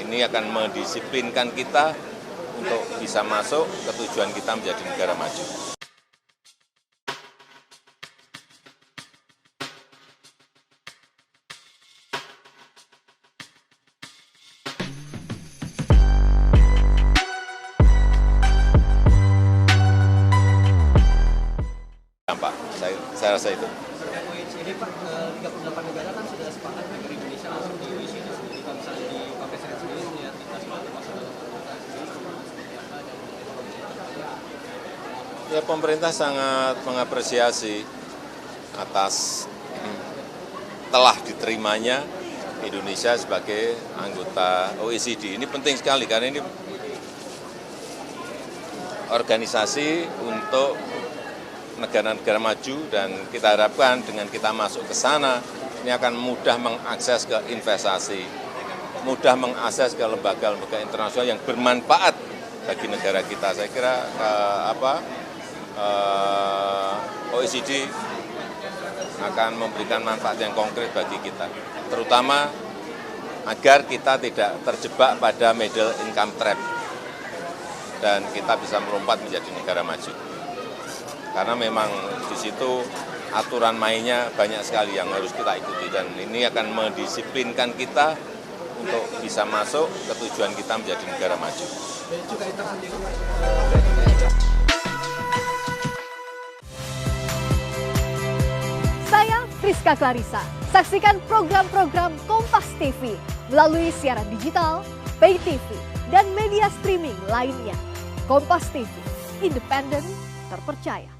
ini akan mendisiplinkan kita untuk bisa masuk ke tujuan kita menjadi negara maju. Pak, saya rasa itu. Ini Pak, 38 negara kan sudah sepakat agar Indonesia langsung di OECD sendiri. Kalau misalnya di KPSN sendiri melihat kita sebagai masalah Ya, pemerintah sangat mengapresiasi atas telah diterimanya Indonesia sebagai anggota OECD. Ini penting sekali karena ini organisasi untuk negara-negara maju, dan kita harapkan dengan kita masuk ke sana ini akan mudah mengakses ke investasi, mudah mengakses ke lembaga-lembaga internasional yang bermanfaat bagi negara kita. Saya kira OECD akan memberikan manfaat yang konkret bagi kita, terutama agar kita tidak terjebak pada middle income trap dan kita bisa melompat menjadi negara maju. Karena memang di situ aturan mainnya banyak sekali yang harus kita ikuti, dan ini akan mendisiplinkan kita untuk bisa masuk ke tujuan kita menjadi negara maju. Saya Friska Clarissa. Saksikan program-program Kompas TV melalui siaran digital, pay TV, dan media streaming lainnya. Kompas TV, independen, terpercaya.